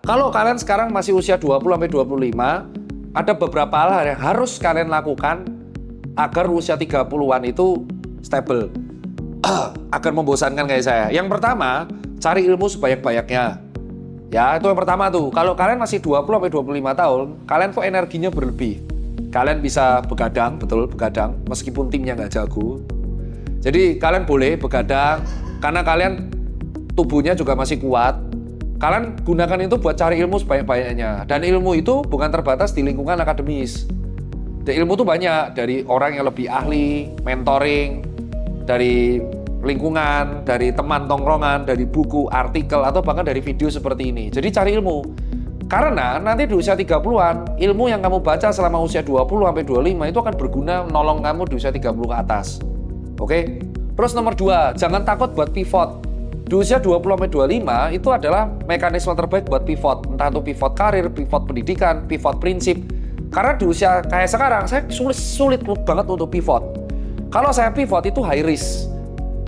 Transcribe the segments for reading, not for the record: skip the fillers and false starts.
Kalau kalian sekarang masih usia 20-25, ada beberapa hal yang harus kalian lakukan agar usia 30-an itu stable. Agar membosankan kayak saya. Yang pertama, cari ilmu sebanyak-banyaknya. Ya, itu yang pertama tuh. Kalau kalian masih 20-25 tahun, kalian tuh energinya berlebih. Kalian bisa begadang, betul, begadang, meskipun timnya nggak jago. Jadi kalian boleh begadang, karena kalian tubuhnya juga masih kuat. Kalian gunakan itu buat cari ilmu sebanyak-banyaknya. Dan ilmu itu bukan terbatas di lingkungan akademis. Dan ilmu itu banyak, dari orang yang lebih ahli, mentoring, dari lingkungan, dari teman tongkrongan, dari buku, artikel, atau bahkan dari video seperti ini. Jadi cari ilmu. Karena nanti di usia 30-an, ilmu yang kamu baca selama usia 20-25 itu akan berguna menolong kamu di usia 30 ke atas. Oke? Terus nomor 2, jangan takut buat pivot. Di usia 20-25 itu adalah mekanisme terbaik buat pivot. Entah itu pivot karir, pivot pendidikan, pivot prinsip. Karena di usia kayak sekarang, saya sulit banget untuk pivot. Kalau saya pivot itu high risk.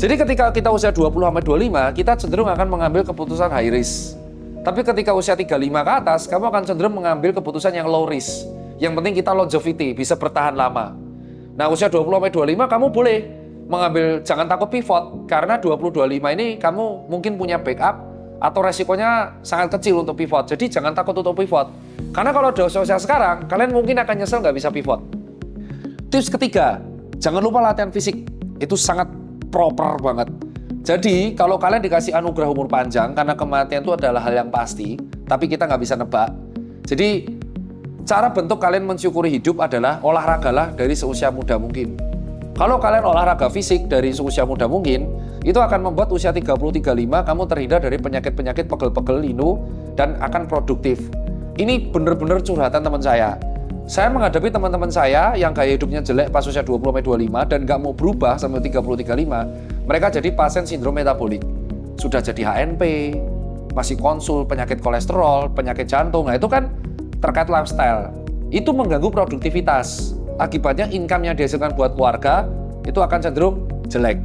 Jadi ketika kita usia 20-25, kita cenderung akan mengambil keputusan high risk. Tapi ketika usia 35 ke atas, kamu akan cenderung mengambil keputusan yang low risk. Yang penting kita longevity, bisa bertahan lama. Nah, usia 20-25 kamu boleh mengambil, jangan takut pivot, karena 20-25 ini kamu mungkin punya backup atau resikonya sangat kecil untuk pivot. Jadi jangan takut untuk pivot. Karena kalau di usia sekarang, kalian mungkin akan nyesel nggak bisa pivot. Tips ketiga, jangan lupa latihan fisik. Itu sangat proper banget. Jadi kalau kalian dikasih anugerah umur panjang, karena kematian itu adalah hal yang pasti, tapi kita nggak bisa nebak. Jadi cara bentuk kalian mensyukuri hidup adalah olahragalah dari seusia muda mungkin. Kalau kalian olahraga fisik dari seusia muda mungkin, itu akan membuat usia 30-35 kamu terhindar dari penyakit-penyakit pegel-pegel linu dan akan produktif. Ini bener-bener curhatan teman saya. Saya menghadapi teman-teman saya yang gaya hidupnya jelek pas usia 20-25 dan nggak mau berubah sampai 30-35, mereka jadi pasien sindrom metabolik. Sudah jadi HNP, masih konsul penyakit kolesterol, penyakit jantung. Nah itu kan terkait lifestyle. Itu mengganggu produktivitas. Akibatnya income yang dihasilkan buat keluarga itu akan cenderung jelek.